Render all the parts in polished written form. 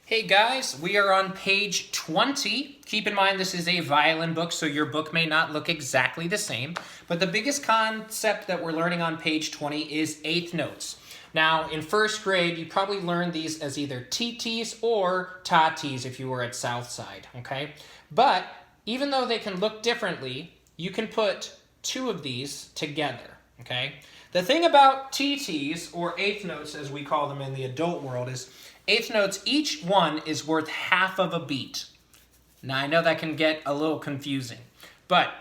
Hey guys, we are on page 20. Keep in mind this is a violin book, so your book may not look exactly the same. But the biggest concept that we're learning on page 20 is eighth notes. Now, in first grade, you probably learned these as either TTs or tatis if you were at Southside, okay? But even though they can look differently, you can put two of these together, okay? The thing about TTs, or eighth notes as we call them in the adult world, is eighth notes, each one is worth half of a beat. Now, I know that can get a little confusing, but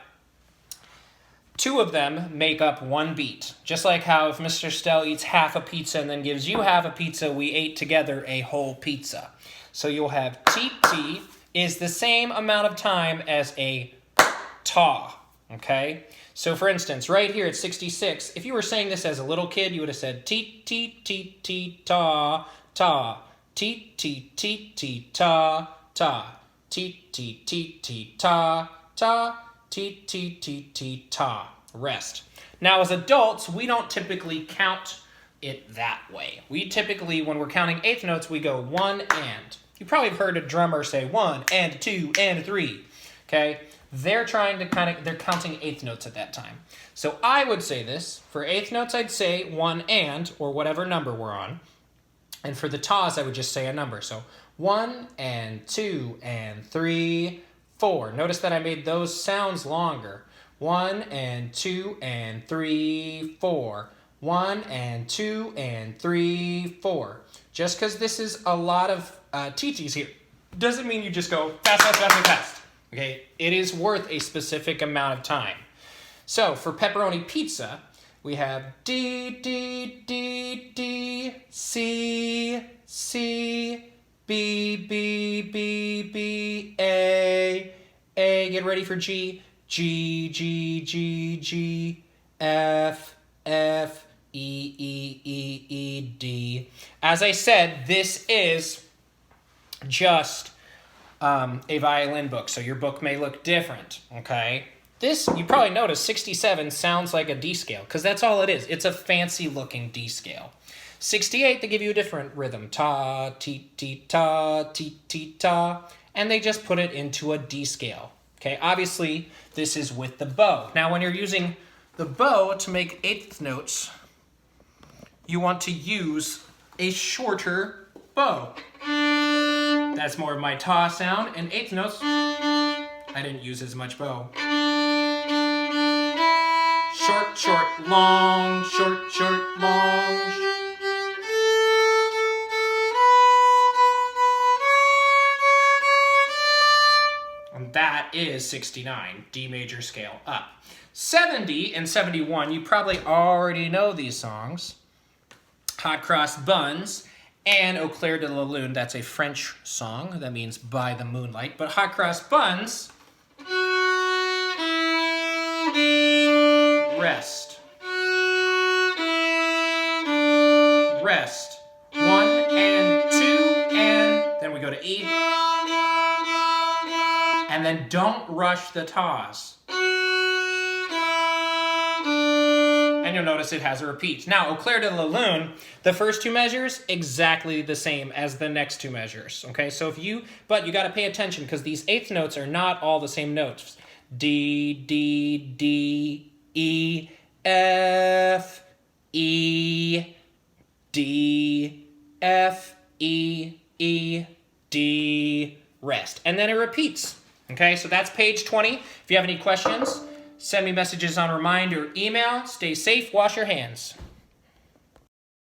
two of them make up one beat. Just like how if Mr. Stell eats half a pizza and then gives you half a pizza, we ate together a whole pizza. So you'll have TT is the same amount of time as a ta, okay? So for instance, right here at 66, if you were saying this as a little kid, you would have said T, T, T, T, ta, ta. T, T, T, T, ta, ta. T, T, T, T, ta, ta. T, T, T, T, ta. Rest. Now, as adults, we don't typically count it that way. We typically, when we're counting eighth notes, we go one and. You probably have heard a drummer say one and two and three. Okay? They're trying to they're counting eighth notes at that time. So I would say this. For eighth notes, I'd say one and, or whatever number we're on. And for the tas, I would just say a number. So 1 and 2 and 3, 4. Notice that I made those sounds longer. 1 and 2 and 3, 4. 1 and 2 and 3, 4. Just because this is a lot of TTs here doesn't mean you just go fast, fast, fast, fast. Okay? It is worth a specific amount of time. So for pepperoni pizza, we have D, D, D, D, C, C, B, B, B, B, A, A, get ready for G, G, G, G, G, F, F, E, E, E, E, D. As I said, this is just a violin book, so your book may look different, okay? This, you probably noticed, 67 sounds like a D scale, because that's all it is. It's a fancy-looking D scale. 68, they give you a different rhythm. Ta, ti, ti, ta, ti, ti, ta. And they just put it into a D scale. Okay, obviously, this is with the bow. Now, when you're using the bow to make eighth notes, you want to use a shorter bow. That's more of my ta sound. And eighth notes, I didn't use as much bow. Short, short, long, short, short, long. And that is 69, D major scale up. 70 and 71, you probably already know these songs. Hot Cross Buns and Au Clair de la Lune, that's a French song. That means by the moonlight. But Hot Cross Buns, rest. Rest. 1 and 2 and then we go to E. And then don't rush the tas. And you'll notice it has a repeat. Now, Au Clair de la Lune, the first two measures, exactly the same as the next two measures. Okay, so but you got to pay attention because these eighth notes are not all the same notes. D, D, D, E, F, E, D, F, E, E, D, rest. And then it repeats. Okay, so that's page 20. If you have any questions, send me messages on Remind or email. Stay safe, wash your hands.